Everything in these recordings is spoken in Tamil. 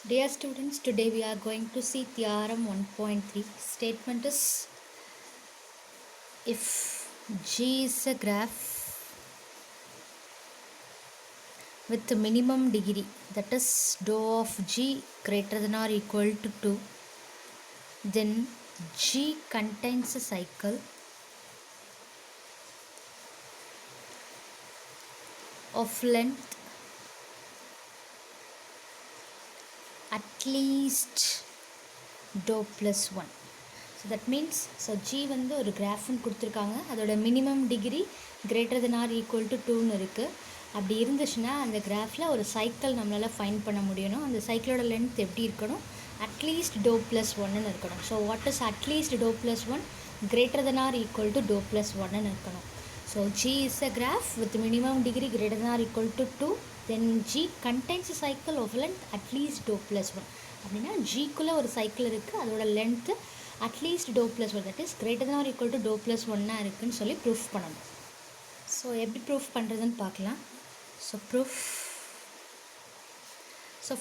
Dear students, today we are going to see theorem 1.3. Statement is, if G is a graph with the minimum degree, that is dou of G greater than or equal to 2, then G contains a cycle of length at least dou plus 1. So that means, G வந்து ஒரு கிராஃப்னு கொடுத்துருக்காங்க, அதோட minimum degree greater than or equal to 2ன்னு இருக்குது. அப்படி இருந்துச்சுன்னா அந்த கிராஃபில் ஒரு சைக்கிள் நம்மளால் ஃபைண்ட் பண்ண முடியணும். அந்த சைக்கிளோட லென்த் எப்படி இருக்கணும்? அட்லீஸ்ட் டோ ப்ளஸ் ஒன்னு இருக்கணும். So what is at least to plus one? Greater than or equal to to plus ஒன்னு இருக்கணும். So G is a graph with minimum degree greater than or equal to 2, then G contains a cycle of length at least dou plus 1. அப்படின்னா ஜிக்குள்ளே ஒரு சைக்கிள் இருக்குது, அதோட length at least to plus one, that is greater than or equal to to plus ஒன்னாக இருக்குதுன்னு சொல்லி ப்ரூஃப் பண்ணணும். ஸோ எப்படி ப்ரூஃப் பண்ணுறதுன்னு பார்க்கலாம். So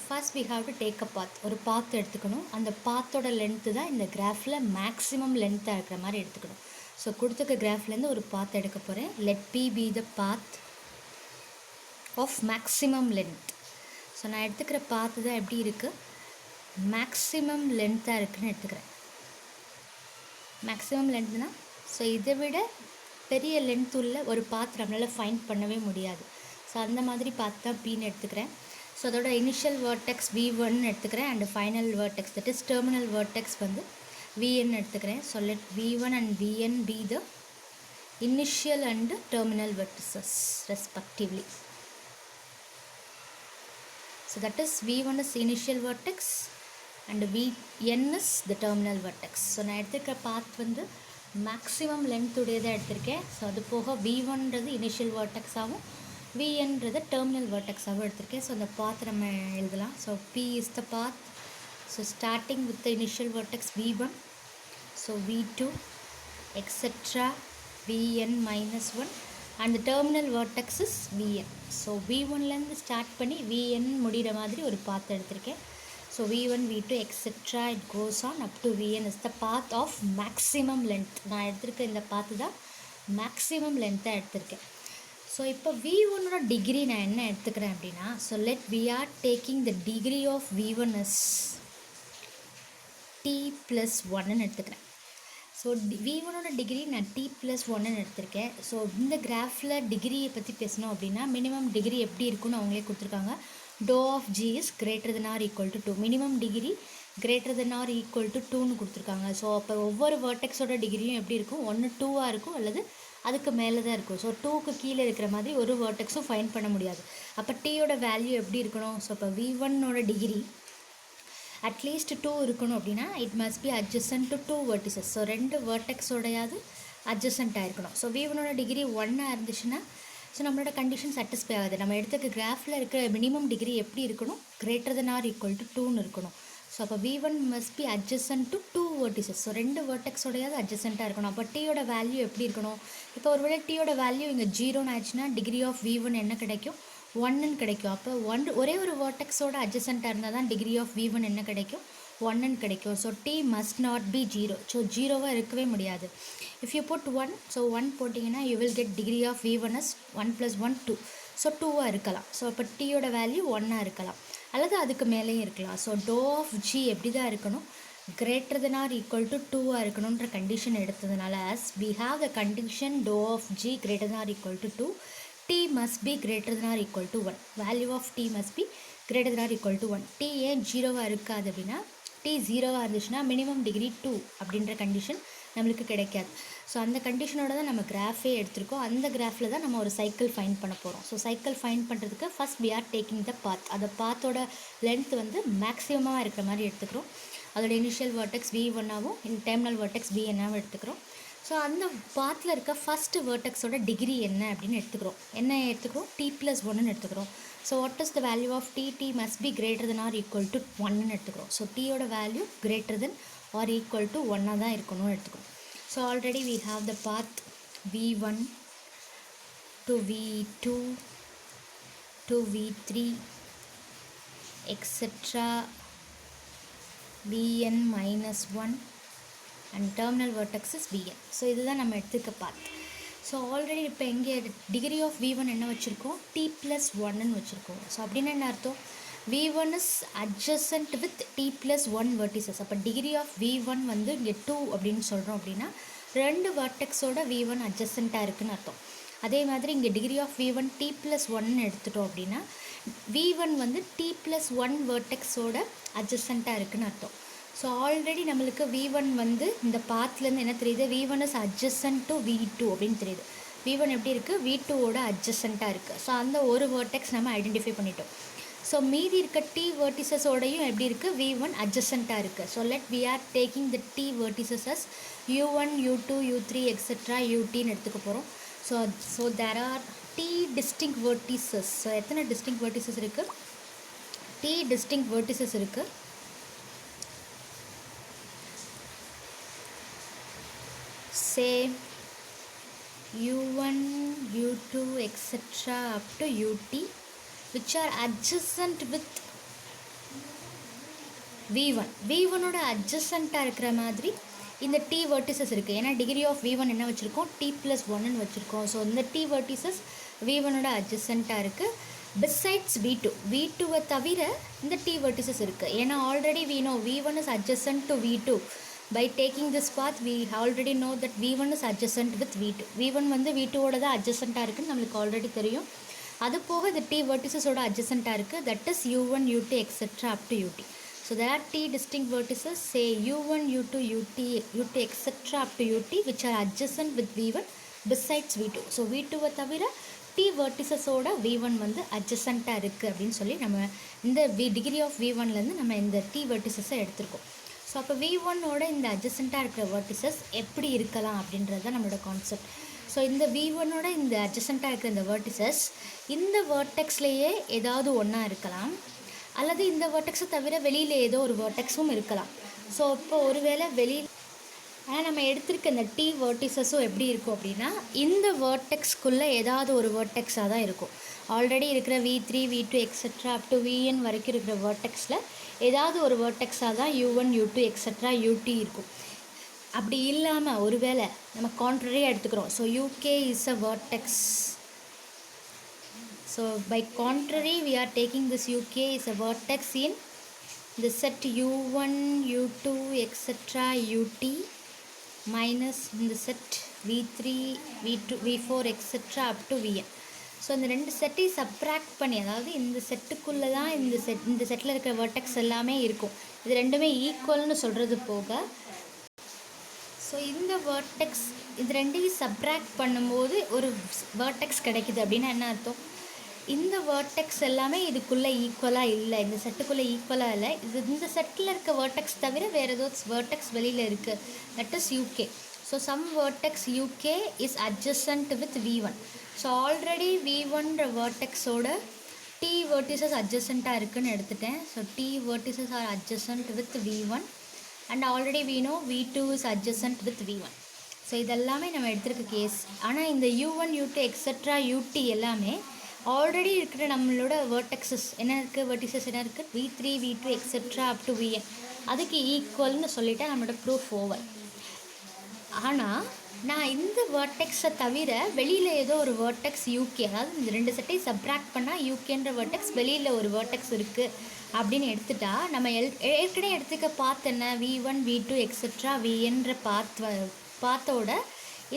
first we have to take a path. ஒரு பாத் எடுத்துக்கணும். அந்த பாத்தோட லென்த்து தான் இந்த கிராஃபில் மேக்ஸிமம் லென்த்தாக இருக்கிற மாதிரி எடுத்துக்கணும். ஸோ கொடுத்துக்க கிராஃப்லேருந்து ஒரு பாத் எடுக்க போகிறேன். Let P be the path of maximum length. So நான் எடுத்துக்கிற பாத்து தான் எப்படி இருக்குது? மேக்ஸிமம் லென்த்தாக இருக்குதுன்னு எடுத்துக்கிறேன். மேக்ஸிமம் லென்த்னா, ஸோ இதை விட பெரிய லென்த் உள்ள ஒரு பாத் நம்மளால் ஃபைண்ட் பண்ணவே முடியாது. ஸோ அந்த மாதிரி பார்த்து தான் பின்னு எடுத்துக்கிறேன். ஸோ அதோட இனிஷியல் வேர்டெக்ஸ் V1 எடுத்துக்கிறேன் and final vertex, that is terminal vertex வந்து Vn எடுத்துக்கிறேன். So let V1 and Vn be the initial and terminal vertices respectively. So that is V1 is initial vertex and Vn is the terminal vertex. So நான் எடுத்துக்கிற பாத் வந்து மேக்ஸிமம் லென்த் உடையதாக எடுத்திருக்கேன். ஸோ அது போக V1ன்றது இனிஷியல் வேர்டெக்ஸாகவும் Vnன்றது டெர்மினல் வேர்டெக்ஸாகவும் எடுத்திருக்கேன். ஸோ அந்த பாத் நம்ம எழுதலாம். So P is the path. So starting with the initial vertex V1, so V2 etc. Vn minus 1 and the terminal vertex is Vn. So V1லேருந்து ஸ்டார்ட் பண்ணி Vn முடிகிற மாதிரி ஒரு பாத் எடுத்திருக்கேன். So V1, V2 etc. it goes on up to Vn is the path of maximum length. நான் எடுத்திருக்க இந்த பாத்து தான் மேக்ஸிமம் லென்த்தாக எடுத்திருக்கேன். ஸோ இப்போ V1ஓட டிகிரி நான் என்ன எடுத்துக்கிறேன் அப்படின்னா, so let we are taking the degree of V1 as T plus 1ன்னு எடுத்துக்கிறேன். ஸோ V1ஓட டிகிரி நான் T plus 1ன்னு எடுத்திருக்கேன். ஸோ இந்த கிராஃபில் டிகிரியை பற்றி பேசணும் அப்படின்னா மினிமம் டிகிரி எப்படி இருக்குன்னு அவங்களே கொடுத்துருக்காங்க. டோ of G is greater than or equal to 2. Minimum degree greater than or equal to 2ன்னு கொடுத்துருக்காங்க. ஸோ அப்போ ஒவ்வொரு வேர்டெக்ஸோட டிகிரியும் எப்படி இருக்கும்? ஒன்று 2ஆக இருக்கும் அல்லது அதுக்கு மேலே தான் இருக்கும். ஸோ 2க்கு கீழே இருக்கிற மாதிரி ஒரு வேர்டெக்ஸும் ஃபைண்ட் பண்ண முடியாது. அப்போ டீயோட வேல்யூ எப்படி இருக்கணும்? ஸோ இப்போ V1ஓட டிகிரி அட்லீஸ்ட் 2 இருக்கணும் அப்படின்னா it must be adjacent to 2 vertices. So 2 வேர்டெக்ஸோடையாவது அட்ஜசண்ட்டாக இருக்கணும். ஸோ V1ஓட டிகிரி 1ஆக இருந்துச்சுன்னா ஸோ நம்மளோட கண்டிஷன் சாட்டிஸ்ஃபை ஆகுது. நம்ம எடுத்துக்க கிராஃபில் இருக்கிற மினிமம் டிகிரி எப்படி இருக்கணும்? Greater than or equal to 2ன்னு இருக்கணும். ஸோ அப்போ V1 must be adjacent to 2 vertices. So 2 வேர்டெக்ஸோடையாவது அட்ஜசண்ட்டாக இருக்கணும். அப்போ டீயோட வேல்யூ எப்படி இருக்கணும்? இப்போ ஒருவேளை டீயோட வேல்யூ இங்கே 0ன்னு ஆச்சுன்னா டிகிரி ஆஃப் V1 என்ன கிடைக்கும்? 1ன்னு கிடைக்கும். அப்போ ஒரே ஒரு வேர்டெக்ஸோட அட்ஜசண்ட்டாக இருந்தால் தான் டிகிரி ஆஃப் V1 என்ன கிடைக்கும்? 1ன்னு கிடைக்கும். So T must not be 0. So 0வாக இருக்கவே முடியாது. இஃப் யூ புட் 1, ஸோ 1 போட்டிங்கன்னா you will get degree of V1 as 1 + 1 2. So 2வாக இருக்கலாம். ஸோ அப்போ டீயோட வேல்யூ 1ஆக இருக்கலாம் அல்லது அதுக்கு மேலேயும் இருக்கலாம். ஸோ டோ ஆஃப் G எப்படி தான் இருக்கணும்? greater than or equal to 2ஆக இருக்கணுன்ற கண்டிஷன் எடுத்ததுனால as we have the condition dou of G greater than or equal to 2, T must be greater than or equal to 1. Value of T must be greater than or equal to 1. T ஏன் 0வாக இருக்காது அப்படின்னா, T 0வாக இருந்துச்சுன்னா மினிமம் டிகிரி 2 அப்படின்ற கண்டிஷன் நம்மளுக்கு கிடைக்காது. ஸோ அந்த கண்டிஷனோட தான் நம்ம கிராஃபே எடுத்திருக்கோம். அந்த கிராஃபில் தான் நம்ம ஒரு சைக்கிள் ஃபைண்ட் பண்ண போகிறோம். ஸோ சைக்கிள் ஃபைண்ட் பண்ணுறதுக்கு first we are taking the path. அந்த பாத்தோட லென்த் வந்து மேக்ஸிமமாக இருக்கிற மாதிரி எடுத்துக்கிறோம். அதோட இனிஷியல் வேர்டெக்ஸ் V1ஆகவும் டெர்மினல் வேர்டெக்ஸ் Vnஆகவும் எடுத்துக்கிறோம். ஸோ அந்த பாத்தில் இருக்க ஃபஸ்ட்டு வேர்டெக்ஸோட டிகிரி என்ன அப்படின்னு எடுத்துக்கிறோம். என்ன எடுத்துக்கிறோம்? T plus 1ன்னு எடுத்துக்கிறோம். So what is the value of T? T must be greater than or equal to 1ன்னு எடுத்துக்கிறோம். ஸோ டீயோட value greater than or equal to 1ஆக தான் இருக்கணும்னு எடுத்துக்கிறோம். So already we have the path V1 to V2 to V3 etc. vn minus 1 and terminal vertex is vn. So இதுதான் நம்ம எடுத்துக்க பாத். ஸோ ஆல்ரெடி இப்போ எங்கே டிகிரி ஆஃப் v1 என்ன வச்சுருக்கோம், t plus 1ன்னு வச்சுருக்கோம். ஸோ அப்படின்னு என்ன அர்த்தம், v1 is adjacent with t plus 1 vertices. அப்போ டிகிரி ஆஃப் v1 வந்து இங்கே 2 அப்படின்னு சொல்கிறோம் அப்படின்னா 2 vertexோட v1 adjacent-ஆக இருக்குன்னு அர்த்தம். அதே மாதிரி இங்கே degree of v1 t plus 1ன்னு எடுத்துட்டோம் அப்படின்னா v1 வந்து t plus 1 vertexோட adjacent-ஆக இருக்குன்னு அர்த்தம். ஸோ ஆல்ரெடி நம்மளுக்கு v1 வந்து இந்த பாத்லேருந்து என்ன தெரியுது, v1 is adjacent to v2 அப்படின்னு தெரியுது. v1 எப்படி இருக்குது, v2ஓட adjacent-ஆக இருக்குது. ஸோ அந்த ஒரு வேர்டெக்ஸ் நம்ம ஐடென்டிஃபை பண்ணிட்டோம். ஸோ மீதி இருக்க t verticesோடையும் எப்படி இருக்குது, v1 adjacent-ஆக இருக்குது. So we are taking the t vertices as u1, u2, u3 etc. utன்னு எடுத்துக்க போகிறோம். So there are t distinct vertices. So எத்தனை distinct vertices இருக்குது, t distinct vertices இருக்குது. Say u1, u2 etc. up to ut which are adjacent with v1. v1ஓட adjacent-ஆக இருக்கிற மாதிரி இந்த t vertices இருக்குது. ஏன்னா டிகிரி ஆஃப் v1 என்ன வச்சுருக்கோம், t plus 1ன்னு வச்சுருக்கோம். ஸோ இந்த t vertices v1ஓட adjacent-ஆக இருக்குது. besides v2வை தவிர இந்த t vertices இருக்குது. ஏன்னா already we know v1 is adjacent to v2. By taking this path we already know that v1 is adjacent with v2. v1 வந்து v2ஓட தான் adjacent-ஆக இருக்குன்னு நம்மளுக்கு ஆல்ரெடி தெரியும். அது போக இந்த t verticesோட adjacent-ஆக இருக்குது, that is u1, u2 etc. up to ut. So there are t distinct vertices, say u1, u2, ut etc. up to ut which are adjacent with v1 besides v2. So v2வை தவிர t verticesோட v1 வந்து adjacent-ஆக இருக்குது அப்படின்னு சொல்லி நம்ம இந்த டிகிரி ஆஃப் v1லேருந்து நம்ம இந்த t vertices-ஐ எடுத்திருக்கோம். ஸோ அப்போ v1ஓட இந்த adjacent-ஆக இருக்கிற vertices எப்படி இருக்கலாம் அப்படின்றது தான் நம்மளோட கான்செப்ட். ஸோ இந்த v1ஓட இந்த adjacent-ஆக இருக்கிற இந்த vertices இந்த vertexலேயே ஏதாவது ஒன்றா இருக்கலாம், அல்லது இந்த vertex-ஐ தவிர வெளியில் ஏதோ ஒரு vertex-உம் இருக்கலாம். ஸோ இப்போ ஒருவேளை வெளியில் ஆனால் நம்ம எடுத்திருக்க இந்த t vertices-உம் எப்படி இருக்கும் அப்படின்னா இந்த vertex-குள்ளே ஏதாவது ஒரு vertex-ஆக தான் இருக்கும். ஆல்ரெடி இருக்கிற v3, v2 etc. up to vn வரைக்கும் இருக்கிற vertex-ல ஏதாவது ஒரு vertex-ஆக தான் u1, u2 etc. ut இருக்கும். அப்படி இல்லாமல் ஒருவேளை நம்ம கான்ட்ரரியாக எடுத்துக்கிறோம். So uk is a vertex. So by contrary we are taking this uk is a vertex in the set u1, u2 etc. ut minus in the set v3, v2, v4 etc. up to vn. So இந்த ரெண்டு செட்டையும் சப்ராக்ட் பண்ணி, அதாவது இந்த செட்டுக்குள்ளே தான் இந்த செட்டில் இருக்கிற வேர்டெக்ஸ் எல்லாமே இருக்கும். இது ரெண்டுமே ஈக்குவல்னு சொல்கிறது போக, ஸோ இந்த வேர்டெக்ஸ் இது ரெண்டையும் சப்ராக்ட் பண்ணும்போது ஒரு வேர்டெக்ஸ் கிடைக்குது அப்படின்னா என்ன அர்த்தம், இந்த வேர்டெக்ஸ் எல்லாமே இதுக்குள்ளே ஈக்குவலாக இல்லை, இந்த செட்டுக்குள்ளே ஈக்குவலாக இல்லை, இந்த செட்டில் இருக்க வேர்டெக்ஸ் தவிர வேறு ஏதோ வேர்டெக்ஸ் வெளியில் இருக்குது, that is uk. So some vertex uk is adjacent with v1. So already v1ன்ற வேர்டெக்ஸோட t vertices adjacent-ஆக இருக்குன்னு எடுத்துட்டேன். So t vertices are adjacent with v1 and already we know v2 is adjacent with v1. So இதெல்லாமே நம்ம எடுத்துருக்க கேஸ். ஆனால் இந்த u1, u2 etc. ut எல்லாமே ஆல்ரெடி இருக்கிற நம்மளோட வேர்டெக்ஸஸ் என்ன இருக்குது, வெர்டிசஸ் என்ன இருக்குது, v3, v2 etc. up to vn அதுக்கு ஈக்குவல்னு சொல்லிவிட்டு நம்மளோட ப்ரூஃப் ஓவர். ஆனால் நான் இந்த வேர்டெக்ஸை தவிர வெளியில் ஏதோ ஒரு வேர்டெக்ஸ் uk, அதாவது இந்த ரெண்டு செட்டையும் சப்ராக்ட் பண்ணால் uk-ன்ற வேர்டெக்ஸ் வெளியில் ஒரு வேர்டெக்ஸ் இருக்குது அப்படின்னு எடுத்துட்டா நம்ம ஏற்கனவே எடுத்துக்க பாத் என்ன, v1, v2 etc. vn-ன்ற பாத்தோட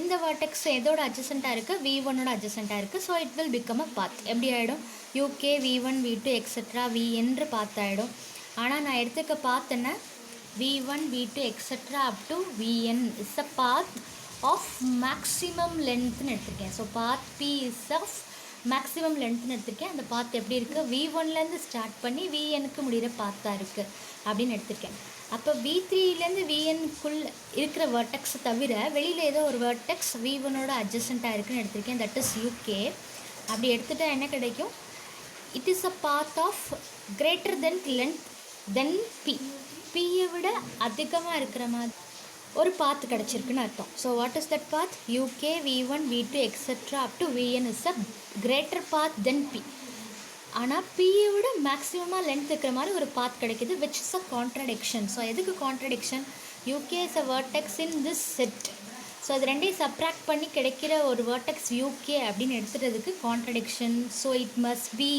இந்த வேர்டெக்ஸ் எதோட adjacent-ஆக இருக்குது, v1ஓட adjacent-ஆக இருக்குது. So it will become a path. எப்படி ஆகிடும், uk, v1, v2 etc. vn-ன்ற பாத் ஆகிடும். ஆனால் நான் எடுத்துக்க பாத் என்ன, v1, v2 etc. up to vn is a path of maximum lengthன்னு எடுத்திருக்கேன். So path p is of maximum lengthன்னு எடுத்திருக்கேன். அந்த பாத் எப்படி இருக்குது, v1லேருந்து ஸ்டார்ட் பண்ணி vnக்கு முடிகிற பாத்தாக இருக்குது அப்படின்னு எடுத்திருக்கேன். அப்போ v3லேருந்து vnக்குள்ளே இருக்கிற வேர்டெக்ஸை தவிர வெளியில் ஏதோ ஒரு வேர்டெக்ஸ் v1ஓட adjacent-ஆக இருக்குன்னு எடுத்திருக்கேன், தட் இஸ் uk. அப்படி எடுத்துகிட்டா என்ன கிடைக்கும், it is a path of greater than length than p. பியை விட அதிகமாக இருக்கிற மாதிரி ஒரு பாத் கிடச்சிருக்குன்னு அர்த்தம். So what is that path, uk, v1, v2 etc. up to vn is a greater path than p. ஆனால் பியை விட மேக்ஸிமமாக லென்த் இருக்கிற மாதிரி ஒரு பாத் கிடைக்குது, which is a contradiction. So எதுக்கு contradiction? UK is a vertex in this set. So அது ரெண்டையும் சப்ராக்ட் பண்ணி கிடைக்கிற ஒரு வேர்டெக்ஸ் யூகே அப்படின்னு எடுத்துகிறதுக்கு contradiction. So it must be,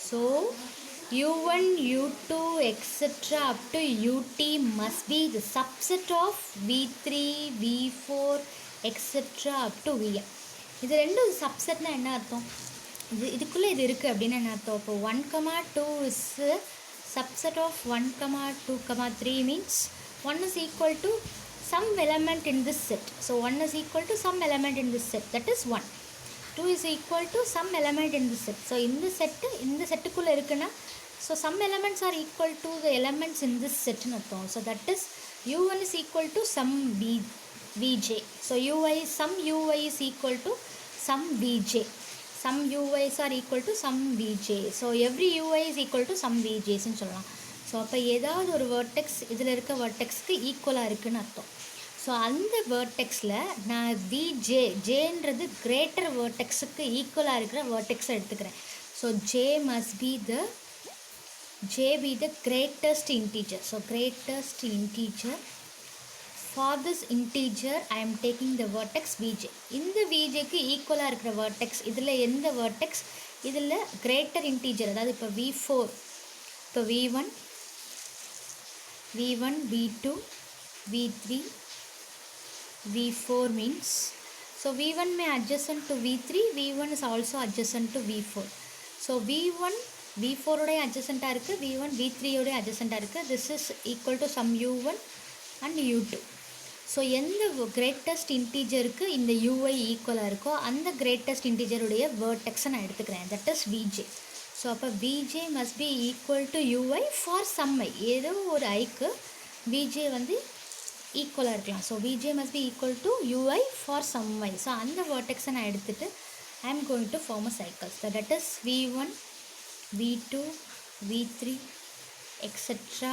so u1 u2 etc. up to ut must be the subset of v3 v4 etc. up to vn. இது ரெண்டும் சப்செட்னா என்ன அர்த்தம்? இதுக்குள்ளே இது இருக்குது அப்படின்னு என்ன அர்த்தம்? இப்போ 1,2 is subset of 1,2,3 means 1 is equal to some element in this set. So 1 is equal to some element in this set, that is 1. 2 is equal to some element in this set. So இந்த செட்டுக்குள்ளே இருக்குன்னா, so some elements are equal to the elements in this set னு அர்த்தம். So that is u1 is equal to some vj. So some ui is equal to some vj. Some ui's are equal to some vj. So every ui is equal to some vj's னு சொல்லலாம். ஸோ அப்போ ஏதாவது ஒரு வேர்டெக்ஸ் இதில் இருக்க வேர்டெக்ஸ்க்கு ஈக்குவலாக இருக்குதுன்னு அர்த்தம். ஸோ அந்த வேர்டெக்ஸில் நான் ஜேன்றது கிரேட்டர் வேர்டெக்ஸுக்கு ஈக்குவலாக இருக்கிற வேர்டெக்ஸை எடுத்துக்கிறேன். So J be the greatest integer. So greatest integer. For this integer I am taking the vertex vj. இந்த vjக்கு ஈக்குவலாக இருக்கிற வேர்டெக்ஸ் இதில் எந்த வேர்டெக்ஸ்? இதில் கிரேட்டர் இன்டீஜர், அதாவது இப்போ v4, இப்போ v1 v2 v3 v4 means, so v1 may adjacent to v3, v1 is also adjacent to v4. So v1 v4 உடைய adjacent-ஆக இருக்குது, v1 v3 உடைய adjacent-ஆக இருக்குது. This is equal to some u1 and u2. So எந்த கிரேட்டஸ்ட் இன்டீஜருக்கு இந்த ui ஈக்குவலாக இருக்கோ அந்த கிரேட்டஸ்ட் இன்டீஜருடைய வேர்டெக்ஸை நான் எடுத்துக்கிறேன், தட் இஸ் vj. ஸோ அப்போ vj must be equal to ui for some i. ஏதோ ஒரு ஐக்கு vj வந்து ஈக்குவலாக இருக்கலாம். So vj must be equal to ui for some i. So அந்த வேர்டெக்ஸை நான் எடுத்துகிட்டு I am going to form a cycles, that is v1 v2 v3 etc.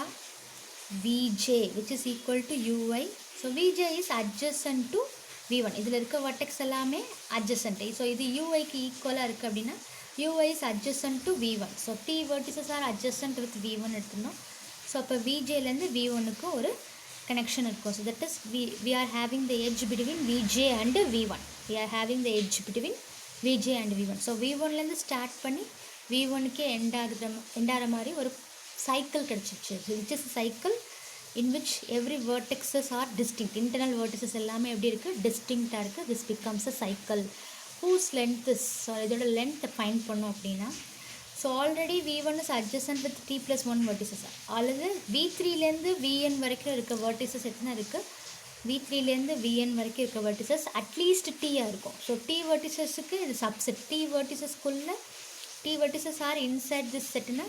vj which is equal to ui. So vj is adjacent to v1. இதில் இருக்க vertex எல்லாமே adjacent. ஸோ இது uiக்கு ஈக்குவலாக இருக்குது அப்படின்னா ui is adjacent to v1. So t vertices are adjacent with v1 எடுத்துனோம். ஸோ அப்போ vjலேருந்து v1க்கு ஒரு கனெக்ஷன் இருக்கும். So that is we are having the edge between vj and v1. we are having the edge between vj and v1. So v1லேருந்து ஸ்டார்ட் பண்ணி v1க்கு எண்டாகிற மாதிரி ஒரு சைக்கிள் கிடச்சிருச்சு. Which is cycle in which every vertices are distinct. internal vertices எல்லாமே எப்படி இருக்குது? டிஸ்டிங்க்டாக இருக்குது. this becomes a cycle whose length is, so இதோட லென்த்தை ஃபைண்ட் பண்ணோம் அப்படின்னா, so already v1 is adjacent with t plus 1 vertices. அல்லது v3லேருந்து vn வரைக்கும் இருக்க vertices எத்தனை இருக்குது? v3லேருந்து vn வரைக்கும் இருக்க vertices அட்லீஸ்ட் t-ஆக இருக்கும். ஸோ t verticesக்கு இது subset. t verticesக்குள்ளே t vertices are inside this setனா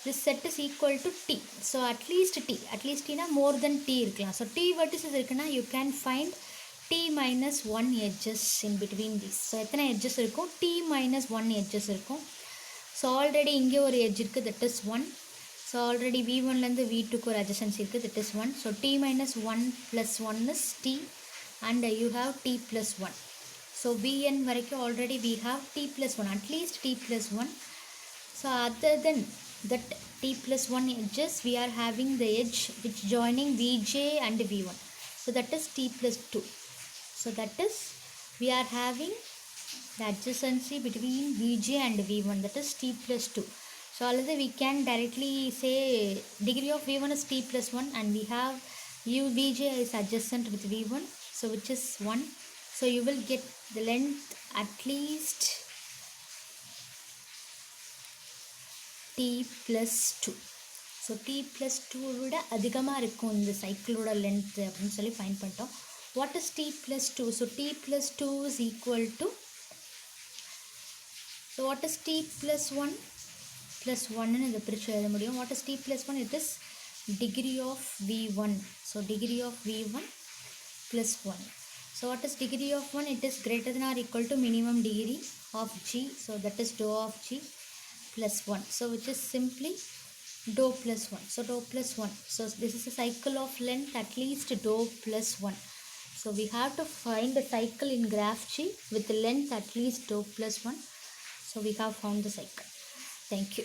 this set is equal to t. So at least t-na more than t இருக்கலாம். So t vertices இருக்குன்னா you can find t minus 1 edges in between these. So எத்தனை edges இருக்கும்? t minus 1 edges இருக்கும். So already இங்கே ஒரு edge இருக்குது, that is 1. So already v1லேருந்து v2க்கு ஒரு adjacency இருக்குது, that is 1. So t minus 1 plus 1 is t and you have t plus 1. So vn வரைக்கும் already we have t plus 1, at least t plus 1. So other than that t plus 1 edges, we are having the edge which joining vj and v1. So that is t plus 2. So that is we are having the adjacency between vj and v1, that is t plus 2. So although we can directly say degree of v1 is t plus 1 and we have vj is adjacent with v1, so which is 1. So you will get the length at least t plus 2. So t plus 2 விட அதிகமாக இருக்கும் இந்த சைக்கிளோட லென்த்து அப்படின்னு சொல்லி ஃபைண்ட் பண்ணிட்டோம். What is t plus 2? So t plus 2 is equal to, so what is t plus 1 plus 1ன்னு இதை பிரித்து எழுத முடியும். What is t plus 1? It is degree of v1. So degree of v1 plus 1. So what is degree of 1? It is greater than or equal to minimum degree of g. So that is dou of g plus 1. So which is simply dou plus 1. So dou plus 1. So this is a cycle of length at least dou plus 1. So we have to find the cycle in graph G with the length at least dou plus 1. So we have found the cycle. Thank you.